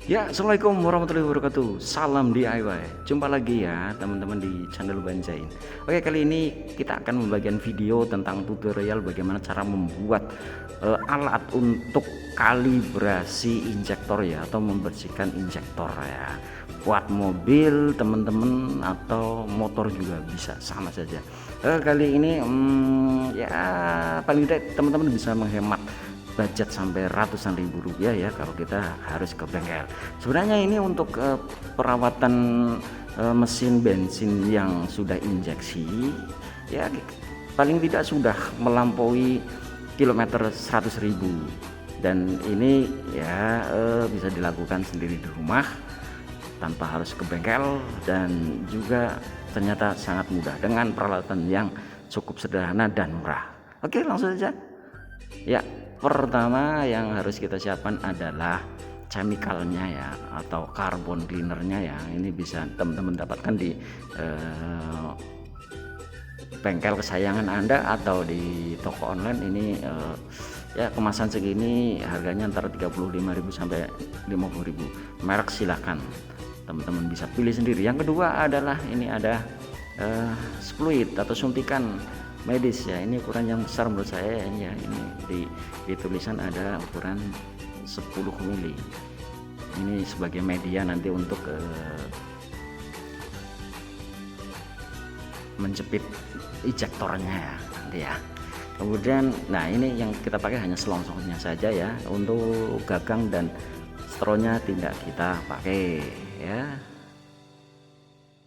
Ya, assalamualaikum warahmatullahi wabarakatuh. Salam DIY. Jumpa lagi ya teman-teman di channel Banjain. Oke, kali ini kita akan membagikan video tentang tutorial bagaimana cara membuat alat untuk kalibrasi injektor ya, atau membersihkan injektor ya. Buat mobil teman-teman atau motor juga bisa, sama saja. Kali ini ya paling tidak teman-teman bisa menghemat budget sampai ratusan ribu rupiah ya kalau kita harus ke bengkel. Sebenarnya ini untuk perawatan mesin bensin yang sudah injeksi ya, paling tidak sudah melampaui kilometer 100.000, dan ini ya bisa dilakukan sendiri di rumah tanpa harus ke bengkel, dan juga ternyata sangat mudah dengan peralatan yang cukup sederhana dan murah. Oke, langsung saja ya. Pertama yang harus kita siapkan adalah chemicalnya ya, atau carbon cleanernya ya. Ini bisa teman-teman dapatkan di bengkel kesayangan Anda atau di toko online. Ini ya kemasan segini harganya antara 35.000 sampai 50.000. Merek silahkan teman-teman bisa pilih sendiri. Yang kedua adalah ini ada fluid atau suntikan medis ya. Ini ukuran yang besar menurut saya ya. Ini di tulisan ada ukuran 10 mili. Ini sebagai media nanti untuk menjepit injektornya ya nanti ya. Kemudian nah ini yang kita pakai hanya selongsongnya saja ya. Untuk gagang dan stronya tidak kita pakai ya.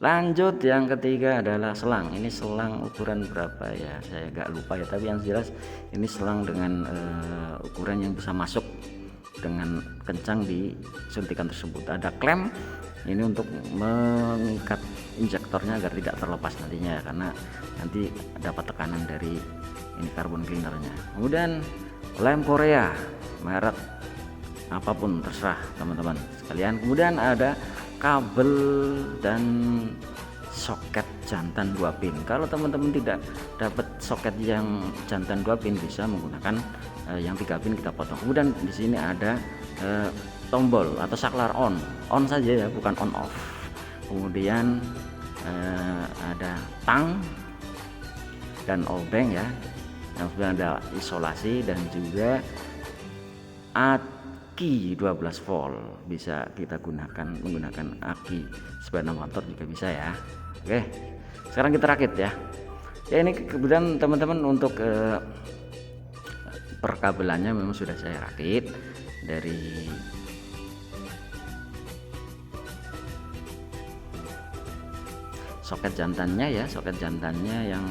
Lanjut, yang ketiga adalah selang. Ini selang ukuran berapa ya, saya agak lupa ya, tapi yang jelas ini selang dengan ukuran yang bisa masuk dengan kencang di suntikan tersebut. Ada klem ini untuk mengikat injektornya agar tidak terlepas nantinya ya, karena nanti dapat tekanan dari ini carbon cleanernya. Kemudian lem Korea, merek apapun terserah teman-teman sekalian. Kemudian ada kabel dan soket jantan 2 pin. Kalau teman-teman tidak dapat soket yang jantan 2 pin, bisa menggunakan yang 3 pin kita potong. Kemudian di sini ada tombol atau saklar on saja ya, bukan on off. Kemudian ada tang dan obeng ya, yang sudah ada isolasi, dan juga aki 12 volt bisa kita menggunakan aki sepeda motor juga bisa ya. Oke, sekarang kita rakit ya. Ya ini kemudian teman-teman untuk perkabelannya memang sudah saya rakit dari soket jantannya ya. Soket jantannya yang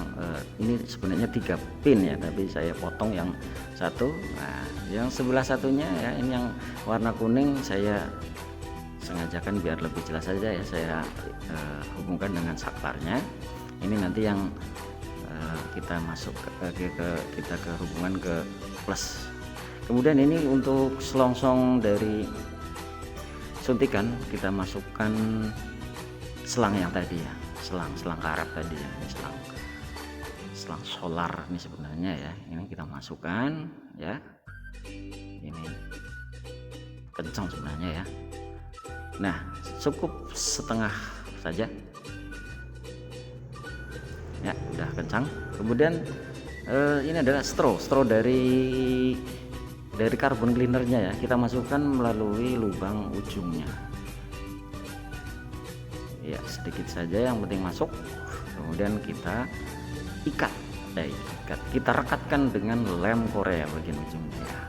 ini sebenarnya 3 pin ya, tapi saya potong yang satu. Nah, yang sebelah satunya ya, ini yang warna kuning saya sengajakan biar lebih jelas saja ya, saya hubungkan dengan saklarnya. Ini nanti yang kita masuk kita ke hubungan ke plus. Kemudian ini untuk selongsong dari suntikan kita masukkan selang yang tadi ya, selang karet tadi ya. Ini selang solar ini sebenarnya ya. Ini kita masukkan ya. Ini kencang sebenarnya ya. Nah, cukup setengah saja ya, udah kencang. Kemudian ini adalah straw dari carbon cleanernya ya, kita masukkan melalui lubang ujungnya ya, sedikit saja yang penting masuk. Kemudian kita ikat, kita rekatkan dengan lem Korea bagian ujungnya ya.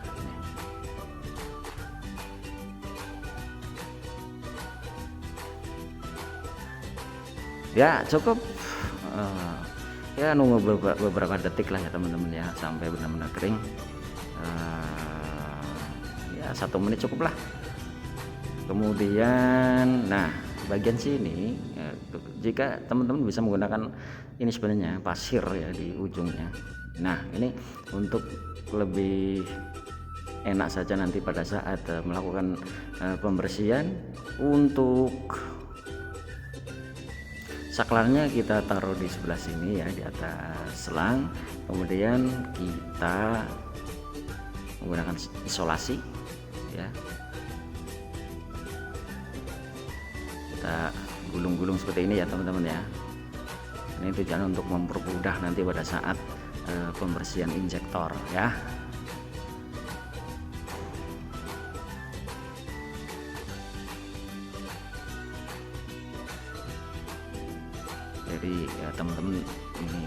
Ya cukup ya nunggu beberapa detik lah ya teman-teman ya, sampai benar-benar kering. Ya 1 menit cukup lah. Kemudian nah bagian sini ya, jika teman-teman bisa menggunakan ini sebenarnya pasir ya di ujungnya. Nah ini untuk lebih enak saja nanti pada saat melakukan pembersihan. Untuk saklarnya kita taruh di sebelah sini ya, di atas selang. Kemudian kita menggunakan isolasi ya. kita gulung-gulung seperti ini ya teman-teman ya. Ini tujuan untuk mempermudah nanti pada saat pembersihan injektor ya. Jadi ya teman-teman, ini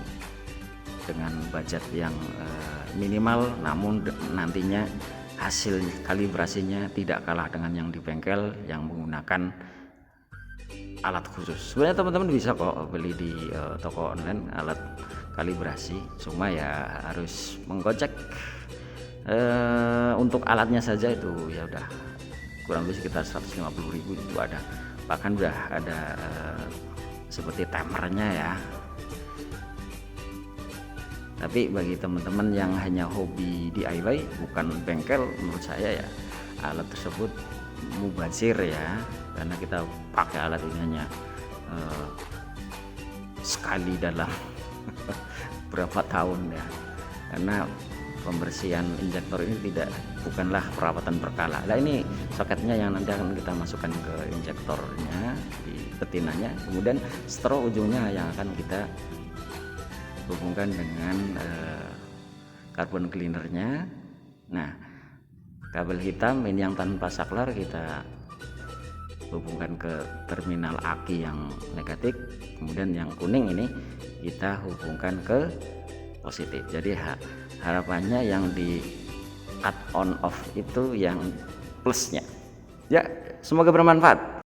dengan budget yang minimal, namun nantinya hasil kalibrasinya tidak kalah dengan yang di bengkel yang menggunakan alat khusus. Sebenarnya teman-teman bisa kok beli di toko online alat kalibrasi, cuma ya harus menggocek untuk alatnya saja itu ya udah kurang lebih sekitar 150.000 itu ada, bahkan udah ada seperti timernya ya. Tapi bagi teman-teman yang hanya hobi DIY bukan bengkel, menurut saya ya alat tersebut mubazir ya, karena kita pakai alat ini hanya sekali dalam berapa tahun ya, karena pembersihan injektor ini bukanlah perawatan berkala. Nah ini soketnya yang nanti akan kita masukkan ke injektornya di betinanya, kemudian straw ujungnya yang akan kita hubungkan dengan carbon cleanernya. Nah kabel hitam ini yang tanpa saklar kita hubungkan ke terminal aki yang negatif, kemudian yang kuning ini kita hubungkan ke positif. Jadi harapannya yang di cut on off itu yang plusnya ya. Semoga bermanfaat.